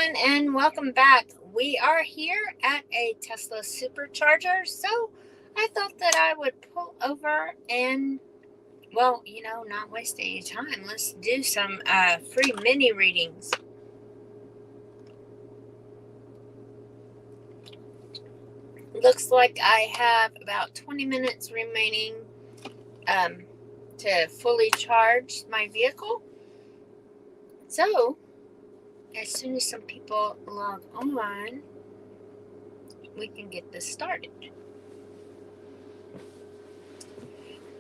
gentlemen, and welcome back. We are here at a Tesla supercharger, so I thought that I would pull over and, not waste any time. Let's do some free mini readings. Looks like I have about 20 minutes remaining to fully charge my vehicle. So, as soon as some people log on, we can get this started.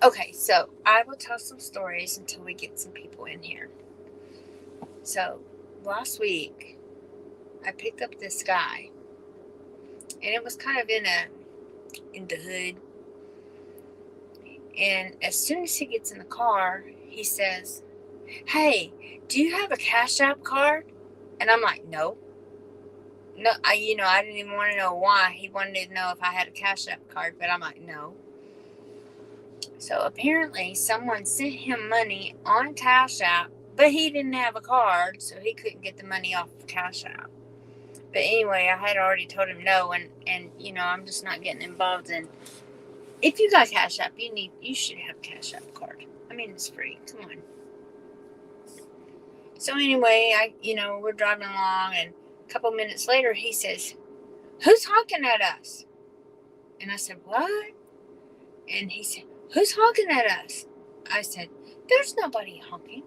Okay, so I will tell some stories until we get some people in here. So, last week, I picked up this guy, and it was kind of in the hood. And as soon as he gets in the car, he says, "Hey, do you have a CashApp card?" And I'm like, "No." No, I didn't even want to know why. He wanted to know if I had a CashApp card, but I'm like, "No." So apparently someone sent him money on CashApp, but he didn't have a card, so he couldn't get the money off of CashApp. But anyway, I had already told him no, and I'm just not getting involved in. If you got CashApp, you should have a CashApp card. I mean, it's free. Come on. So anyway, we're driving along, and a couple minutes later, he says, "Who's honking at us?" And I said, "What?" And he said, "Who's honking at us?" I said, "There's nobody honking."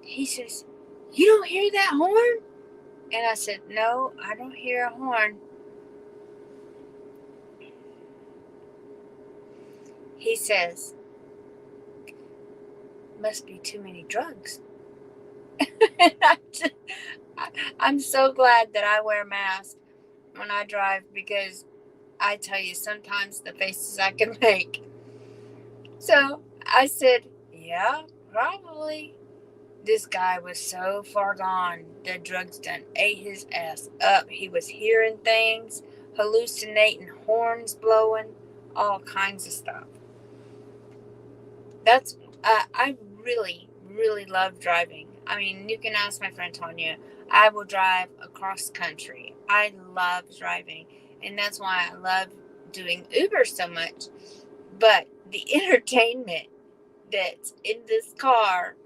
He says, "You don't hear that horn?" And I said, "No, I don't hear a horn." He says, "Must be too many drugs." I'm so glad that I wear a mask when I drive, because I tell you, sometimes the faces I can make. So I said, "Yeah, probably." This guy was so far gone. The drugs done ate his ass up. He was hearing things, hallucinating, horns blowing, all kinds of stuff. I really, really love driving. I mean, you can ask my friend Tanya. I will drive across country. I love driving, and that's why I love doing Uber so much. But the entertainment that's in this car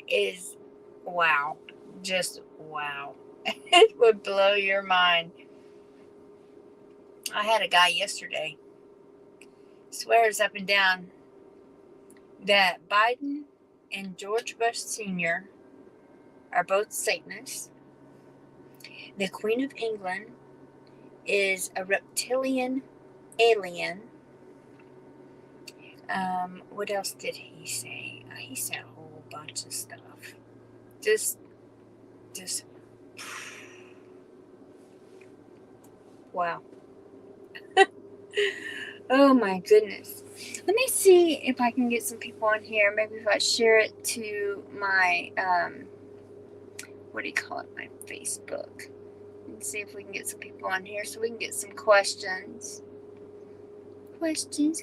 is wow. Just wow. It would blow your mind. I had a guy yesterday swears up and down that Biden and George Bush Sr. are both Satanists. The Queen of England is a reptilian alien. What else did he say? He said a whole bunch of stuff. Just wow. Oh my goodness. Let me see if I can get some people on here. Maybe if I share it to my, my Facebook. And see if we can get some people on here so we can get some questions. Questions.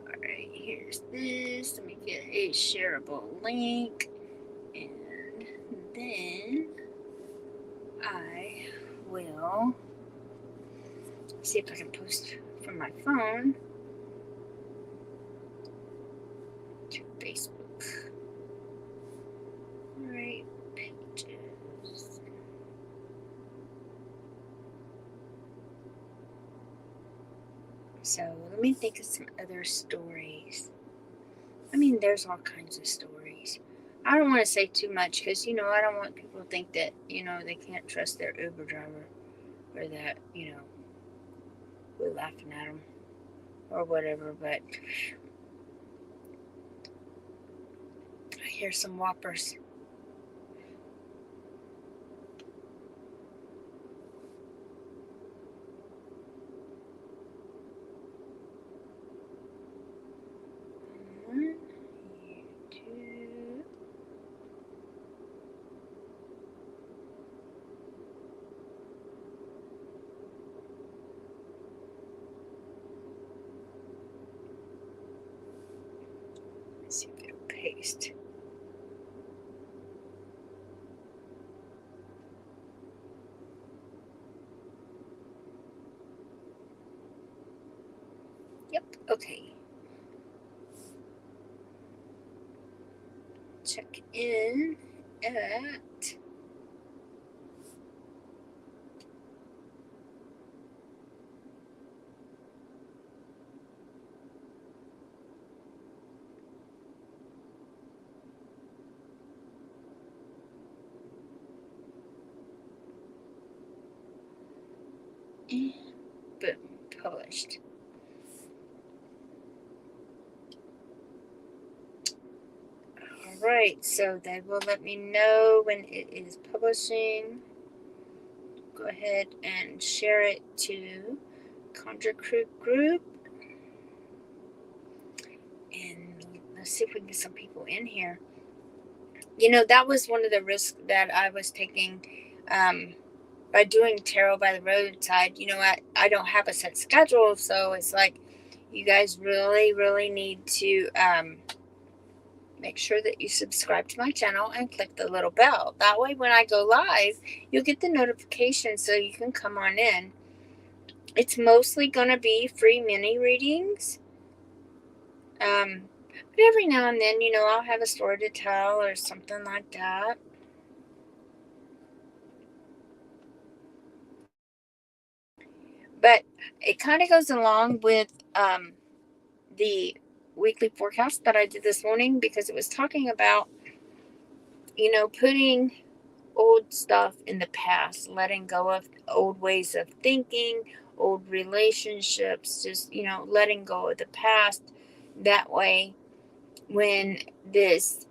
Alright, here's this. Let me get a shareable link. And then I will see if I can post from my phone to Facebook. Alright, pages. So let me think of some other stories. I mean, there's all kinds of stories. I don't want to say too much because, I don't want people to think that, they can't trust their Uber driver, or that, we're laughing at them or whatever. But I hear some whoppers. Let's see if it'll paste. Okay. Check in at boom, published. Alright, so they will let me know when it is publishing. Go ahead and share it to Conjure Group. And let's see if we can get some people in here. You know, that was one of the risks that I was taking by doing tarot by the roadside. You know, I don't have a set schedule, so it's like you guys really need to make sure that you subscribe to my channel and click the little bell. That way when I go live, you'll get the notification so you can come on in. It's mostly going to be free mini readings. But every now and then, you know, I'll have a story to tell or something like that. But it kind of goes along with the weekly forecast that I did this morning, because it was talking about, you know, putting old stuff in the past, letting go of old ways of thinking, old relationships, just, you know, letting go of the past. That way, when this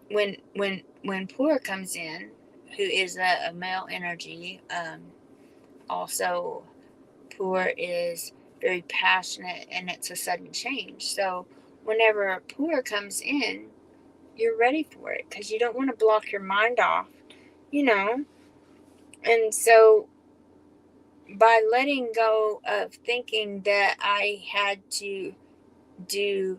when Poor comes in, who is a male energy, also Poor is very passionate and it's a sudden change. So whenever Poor comes in, you're ready for it, because you don't want to block your mind off, you know. And so by letting go of thinking that I had to do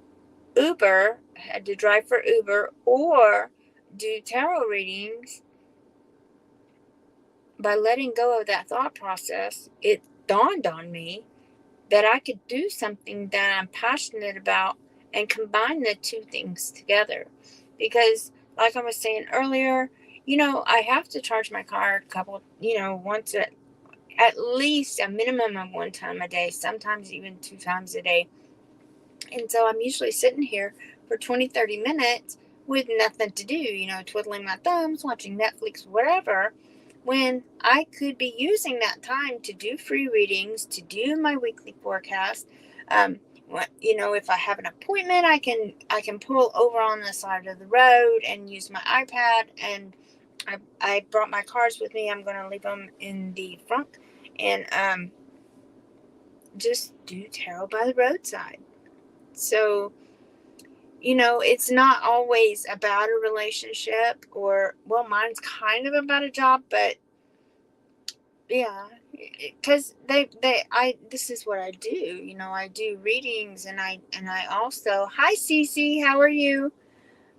Uber, had to drive for Uber or do tarot readings, by letting go of that thought process, it dawned on me that I could do something that I'm passionate about and combine the two things together. Because, like I was saying earlier, you know, I have to charge my car a couple, you know, once at least a minimum of one time a day, sometimes even 2 times a day. And so I'm usually sitting here for 20-30 minutes with nothing to do, you know, twiddling my thumbs, watching Netflix, whatever, when I could be using that time to do free readings, to do my weekly forecast. You know, if I have an appointment, I can pull over on the side of the road and use my iPad. And I brought my cards with me. I'm going to leave them in the front, and just do tarot by the roadside. So, you know, it's not always about a relationship, or, well, mine's kind of about a job, but yeah, because this is what I do. You know, I do readings, and I also, hi Cece, how are you?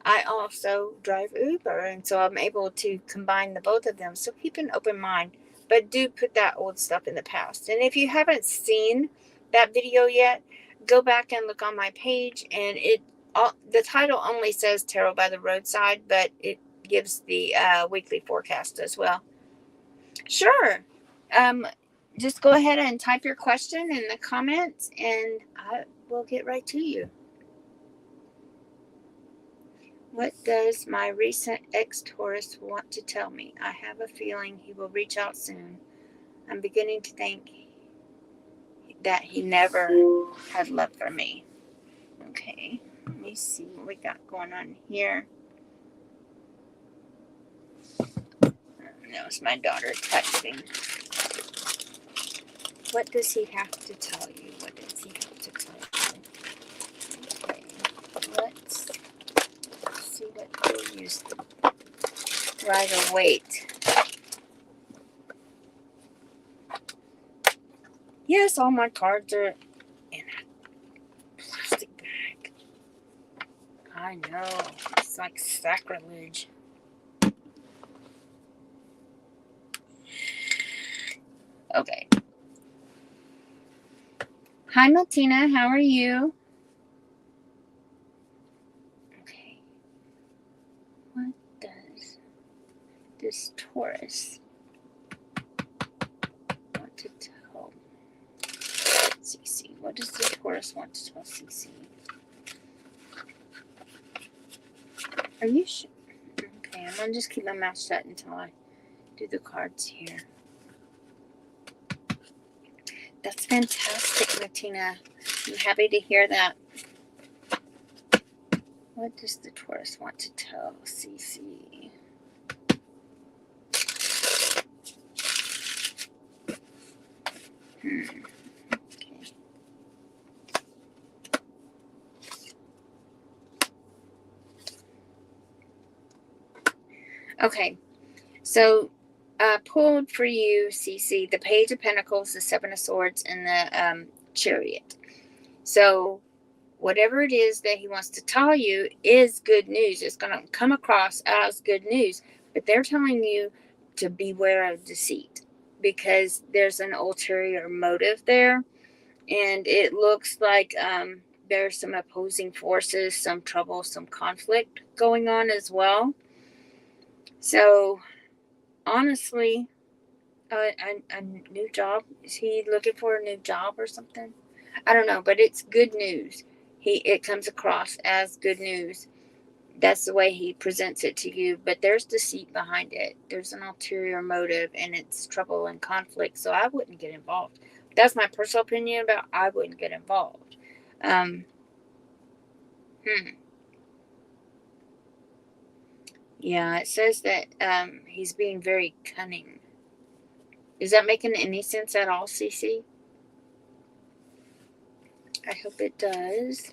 I also drive Uber, and so I'm able to combine the both of them. So keep an open mind, but do put that old stuff in the past. And if you haven't seen that video yet, go back and look on my page, and the title only says Tarot by the Roadside, but it gives the weekly forecast as well. Sure. Just go ahead and type your question in the comments, and I will get right to you. What does my recent ex-Taurus want to tell me? I have a feeling he will reach out soon. I'm beginning to think that he never had love for me. Okay, let me see what we got going on here. No, it's my daughter texting. What does he have to tell you? What does he have to tell you? Okay, let's see what he'll use to Rider-Waite. Yes, all my cards are in a plastic bag. I know. It's like sacrilege. Okay. Hi, Martina. How are you? Okay. What does this Taurus want to tell CC? What does the Taurus want to tell CC? Are you sure? Okay, I'm going to just keep my mouth shut until I do the cards here. That's fantastic, Martina. I'm happy to hear that. What does the Taurus want to tell CC? Okay. Okay, so pulled for you, CC, the Page of Pentacles, the Seven of Swords, and the Chariot. So whatever it is that he wants to tell you is good news. It's going to come across as good news, but they're telling you to beware of deceit because there's an ulterior motive there, and it looks like there's some opposing forces, some trouble, some conflict going on as well. So honestly, a new job, is he looking for a new job or something? I don't know, but it's good news. It comes across as good news. That's the way he presents it to you, but there's deceit behind it. There's an ulterior motive, and it's trouble and conflict, so I wouldn't get involved. That's my personal opinion about I wouldn't get involved. Yeah, it says that he's being very cunning. Is that making any sense at all, Cece? I hope it does.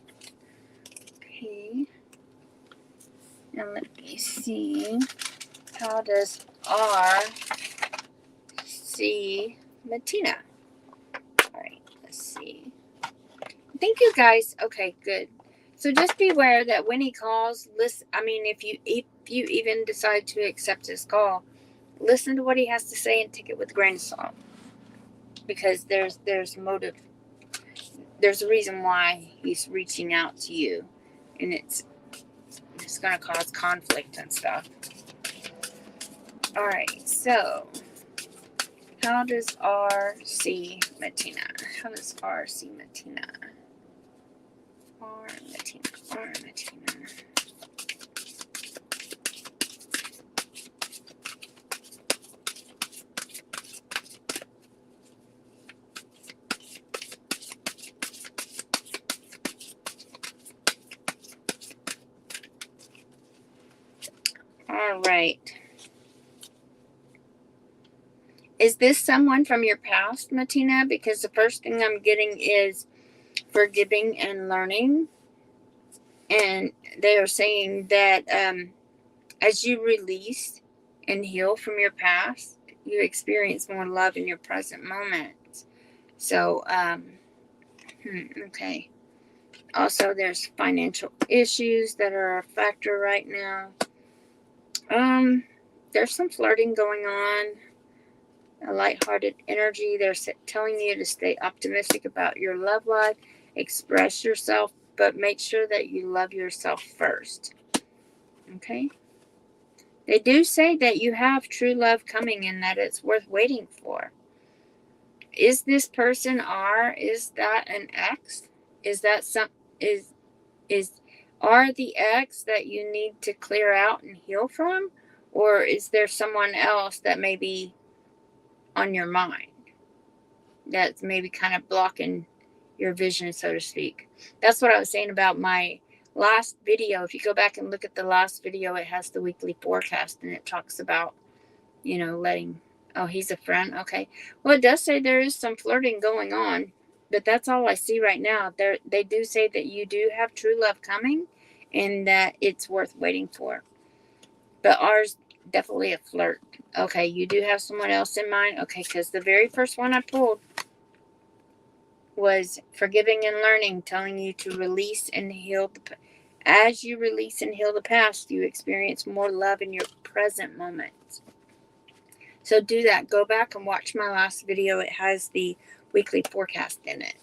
Okay. Now let me see. How does R see Martina? Alright, let's see. Thank you guys. Okay, good. So just beware that when he calls, listen. I mean, if you even decide to accept his call, listen to what he has to say and take it with a grain of salt. Because there's motive. There's a reason why he's reaching out to you, and it's going to cause conflict and stuff. All right, so how does R see Martina? How does R see Martina? R Martina. R Martina. All right. Is this someone from your past, Martina? Because the first thing I'm getting is forgiving and learning. And they are saying that as you release and heal from your past, you experience more love in your present moment. So, okay. Also, there's financial issues that are a factor right now. There's some flirting going on. A lighthearted energy. They're telling you to stay optimistic about your love life. Express yourself, but make sure that you love yourself first. Okay? They do say that you have true love coming and that it's worth waiting for. Is this person R? Is that an X? Is that are the X that you need to clear out and heal from? Or is there someone else that may be on your mind that's maybe kind of blocking your vision, so to speak? That's what I was saying about my last video. If you go back and look at the last video, it has the weekly forecast and it talks about, letting, oh, he's a friend. Okay. Well, it does say there is some flirting going on, but that's all I see right now. They do say that you do have true love coming and that it's worth waiting for. But ours, definitely a flirt. Okay, you do have someone else in mind? Okay, because the very first one I pulled was forgiving and learning, telling you to release and heal. As you release and heal the past, you experience more love in your present moment. So do that. Go back and watch my last video. It has the weekly forecast in it.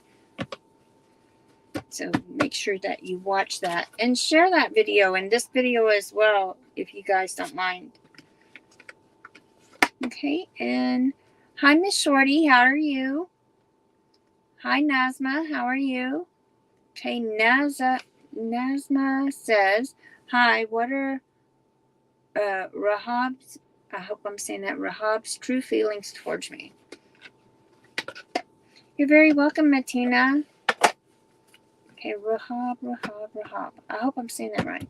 So make sure that you watch that and share that video and this video as well, if you guys don't mind. Okay, and hi, Miss Shorty. How are you? Hi, Nazma. How are you? Okay, Nazma says, hi, what are Rahab's, I hope I'm saying that, Rahab's true feelings towards me? You're very welcome, Matina. Okay, Rahab. I hope I'm saying that right.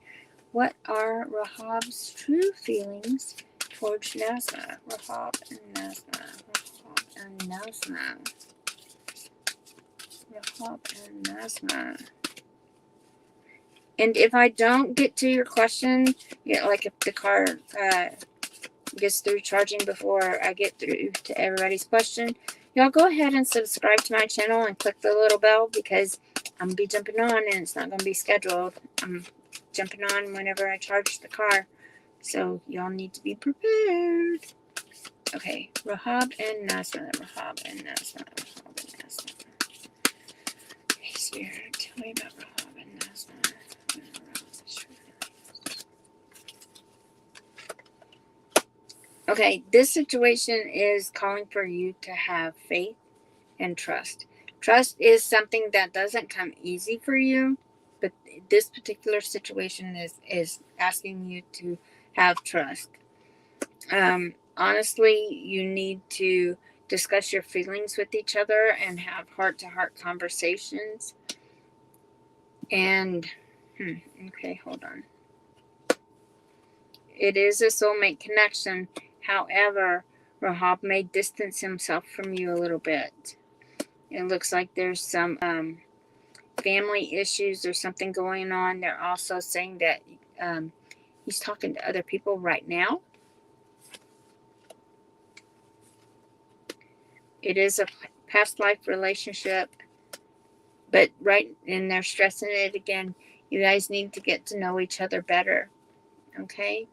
What are Rahab's true feelings towards Nazma? Rahab and Nazma. Rahab and Nazma. Rahab and Nazma. And if I don't get to your question, like if the car gets through charging before I get through to everybody's question, y'all go ahead and subscribe to my channel and click the little bell, because I'm going to be jumping on and it's not going to be scheduled. I'm jumping on whenever I charge the car. So y'all need to be prepared. Okay, Rahab and Nazma. Rahab and Nazma. Rahab and Nazma. Hey, Spirit, tell me about Rahab and Nazma. Okay, this situation is calling for you to have faith and trust. Trust is something that doesn't come easy for you, but this particular situation is asking you to have trust. Honestly, you need to discuss your feelings with each other and have heart-to-heart conversations. And, okay, hold on. It is a soulmate connection. However, Rahab may distance himself from you a little bit. It looks like there's some family issues or something going on. They're also saying that he's talking to other people right now. It is a past life relationship, but and they're stressing it again. You guys need to get to know each other better. Okay?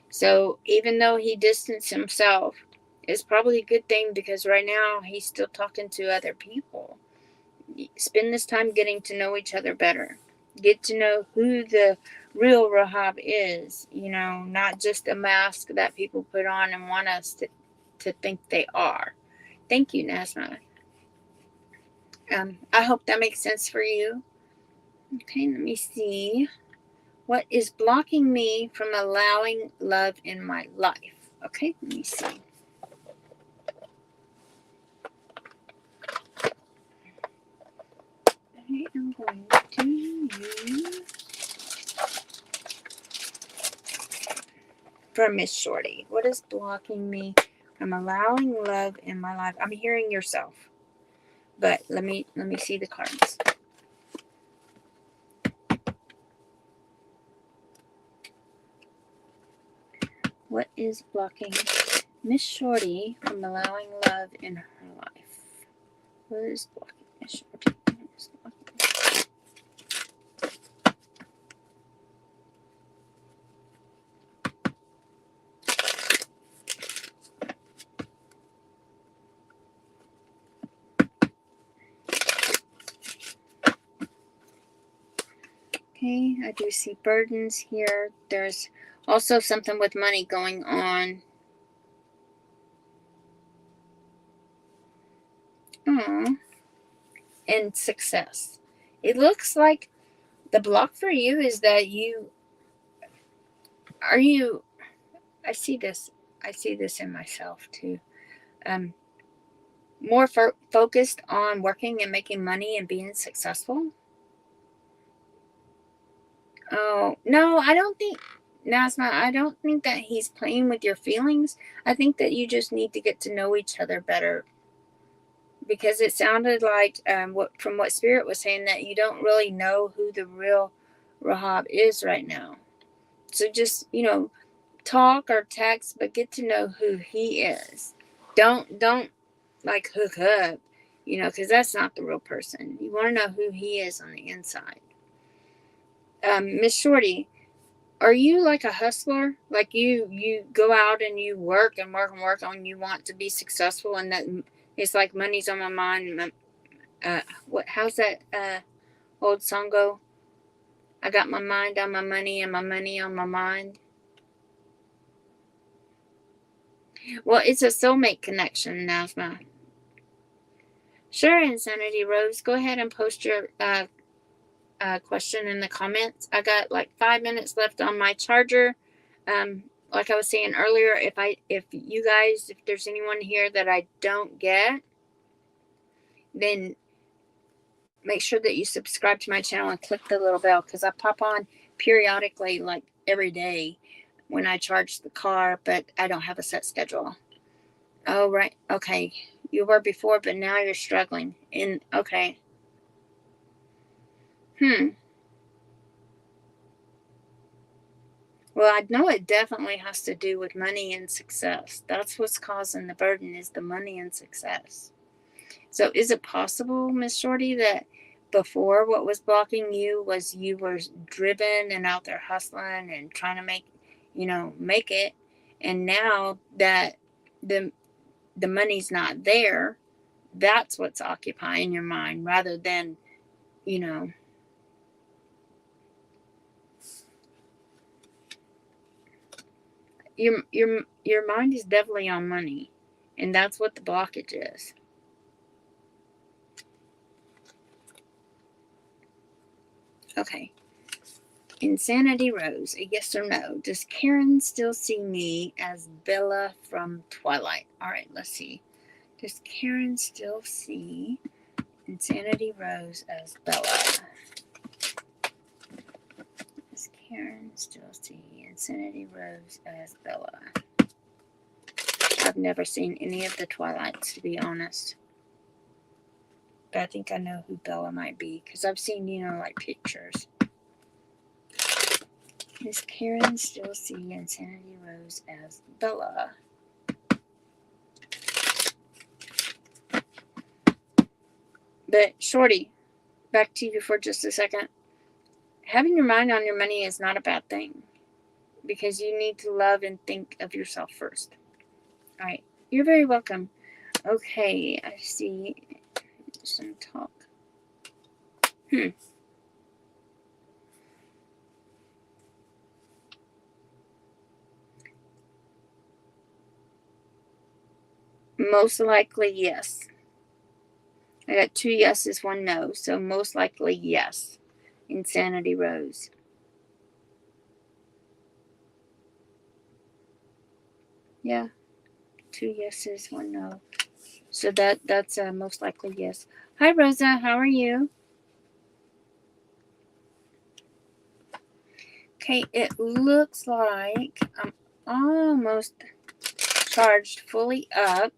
So even though he distanced himself, it's probably a good thing, because right now he's still talking to other people. Spend this time getting to know each other better. Get to know who the real Rahab is. You know, not just a mask that people put on and want us to think they are. Thank you, Nazma. I hope that makes sense for you. Okay, let me see. What is blocking me from allowing love in my life? Okay, let me see. I am going to use for Miss Shorty. What is blocking me from allowing love in my life? I'm hearing yourself, but let me see the cards. What is blocking Miss Shorty from allowing love in her life? What is blocking Miss Shorty? Okay, I do see burdens here. There's also something with money going on. And success. It looks like the block for you is that I see this in myself too. More focused on working and making money and being successful. Oh, no, I don't think, Nazma, I don't think that he's playing with your feelings. I think that you just need to get to know each other better. Because it sounded like, from what Spirit was saying, that you don't really know who the real Rahab is right now. So just, talk or text, but get to know who he is. Don't like hook up, because that's not the real person. You want to know who he is on the inside. Miss Shorty, Are you like a hustler? Like you go out and you work and work and work on, you want to be successful, and that it's like money's on my mind. How's that old song go? I got my mind on my money and my money on my mind. Well, it's a soulmate connection, Nazma. Sure, Insanity Rose. Go ahead and post your question in the comments. I got like 5 minutes left on my charger. Like I was saying earlier, if you guys, if there's anyone here that I don't get, then make sure that you subscribe to my channel and click the little bell, because I pop on periodically, like every day when I charge the car, but I don't have a set schedule. Oh, right. Okay. You were before, but now you're struggling. Okay. Well, I know it definitely has to do with money and success. That's what's causing the burden, is the money and success. So is it possible, Miss Shorty, that before what was blocking you was you were driven and out there hustling and trying to make it, and now that the money's not there, that's what's occupying your mind, rather than, your mind is definitely on money, and that's what the blockage is. Okay. Insanity Rose, a yes or no. Does Karen still see me as Bella from Twilight? All right, let's see. Does Karen still see Insanity Rose as Bella? Does Karen still see Insanity Rose as Bella? I've never seen any of the Twilights, to be honest. But I think I know who Bella might be, because I've seen, like pictures. Does Karen still see Insanity Rose as Bella? But Shorty, back to you for just a second. Having your mind on your money is not a bad thing, because you need to love and think of yourself first. All right. You're very welcome. Okay. I see some talk. Most likely, yes. I got 2 yeses, 1 no. So most likely, yes. Insanity Rose. Yeah. 2 yeses, 1 no. So that's most likely yes. Hi, Rosa. How are you? Okay. It looks like I'm almost charged fully up.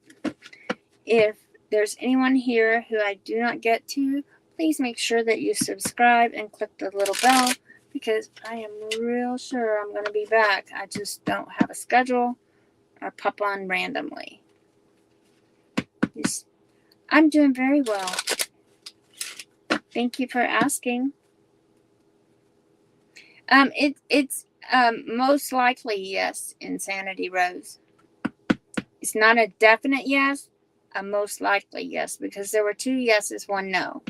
If there's anyone here who I do not get to, please make sure that you subscribe and click the little bell, because I am real sure I'm going to be back. I just don't have a schedule. I pop on randomly. I'm doing very well. Thank you for asking. It's most likely yes, Insanity Rose. It's not a definite yes, a most likely yes, because there were 2 yeses, 1 no.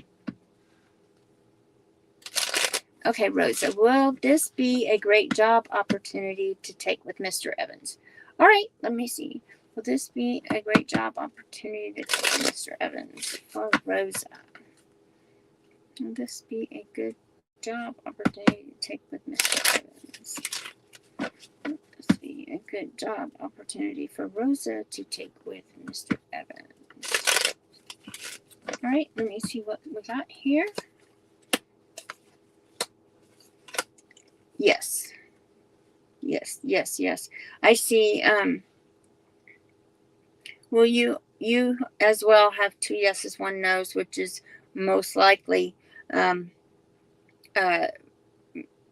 Okay, Rosa, will this be a great job opportunity to take with Mr. Evans? All right, let me see. Will this be a great job opportunity to take with Mr. Evans for Rosa? Will this be a good job opportunity to take with Mr. Evans? Will this be a good job opportunity for Rosa to take with Mr. Evans? All right, let me see what we got here. Yes. Yes. I see. Well, you as well have 2 yeses, 1 no's, which is most likely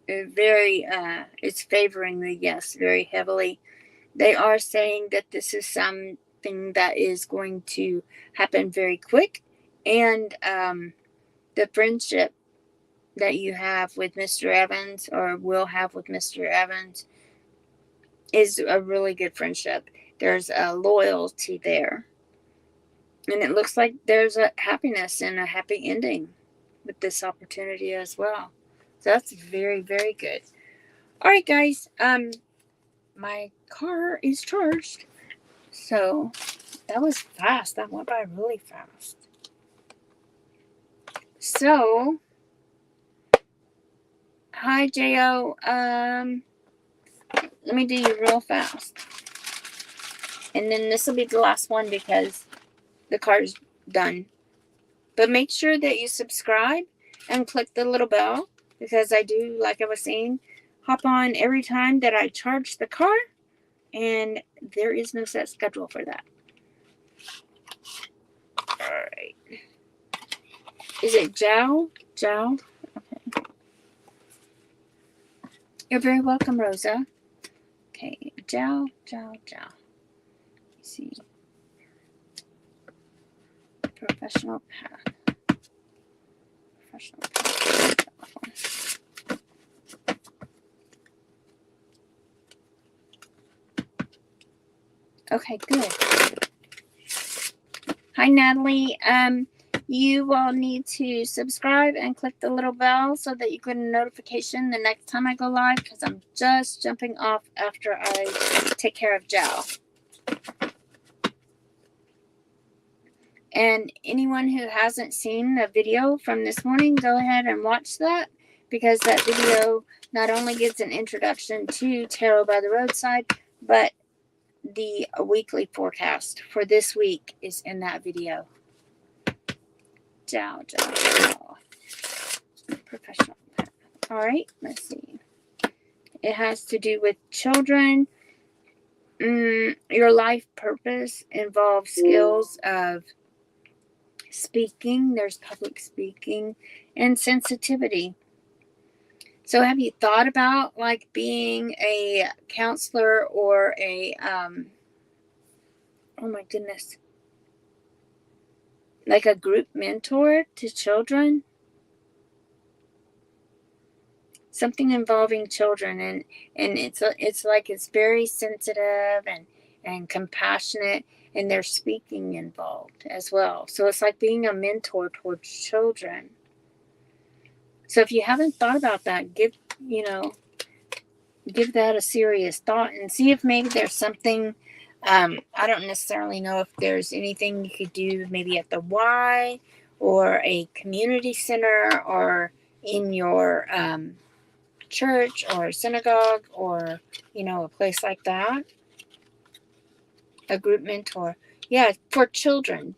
very it's favoring the yes very heavily. They are saying that this is something that is going to happen very quick, and the friendship that you have with Mr. Evans or will have with Mr. Evans is a really good friendship. There's a loyalty there. And it looks like there's a happiness and a happy ending with this opportunity as well. So that's very, very good. All right, guys. My car is charged. So that was fast. That went by really fast. So, hi, Jo. Let me do you real fast. And then this will be the last one because the car's done. But make sure that you subscribe and click the little bell because I do, like I was saying, hop on every time that I charge the car, and there is no set schedule for that. All right. Is it Jow? Jow? Okay. You're very welcome, Rosa. Okay, Jow. Let's see. Professional path. Okay, good. Hi, Natalie. You will need to subscribe and click the little bell so that you get a notification the next time I go live because I'm just jumping off after I take care of Joe. And anyone who hasn't seen the video from this morning, go ahead and watch that because that video not only gives an introduction to Tarot by the Roadside, but the weekly forecast for this week is in that video. Jow. Professional. All right, let's see. It has to do with children. Your life purpose involves skills of speaking. There's public speaking and sensitivity. So have you thought about like being a counselor or a, oh my goodness, like a group mentor to children? Something involving children, and it's like it's very sensitive and compassionate, and there's speaking involved as well. So it's like being a mentor towards children. So if you haven't thought about that, give that a serious thought and see if maybe there's something. I don't necessarily know if there's anything you could do maybe at the Y or a community center or in your church or synagogue or a place like that. A group mentor, yeah, for children.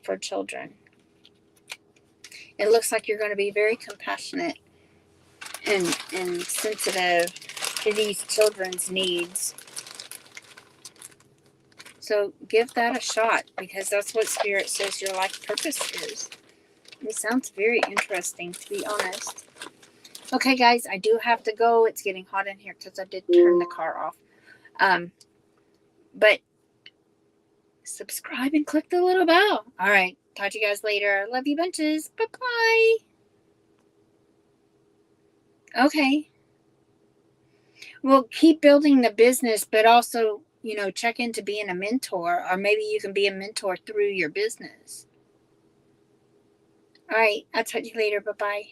It looks like you're going to be very compassionate and sensitive to these children's needs. So give that a shot because that's what Spirit says your life purpose is. It sounds very interesting, to be honest. Okay, guys, I do have to go. It's getting hot in here because I did turn the car off. But subscribe and click the little bell. All right. Talk to you guys later. Love you bunches. Bye-bye. Okay. Well, keep building the business, but also, check into being a mentor, or maybe you can be a mentor through your business. All right. I'll talk to you later. Bye-bye.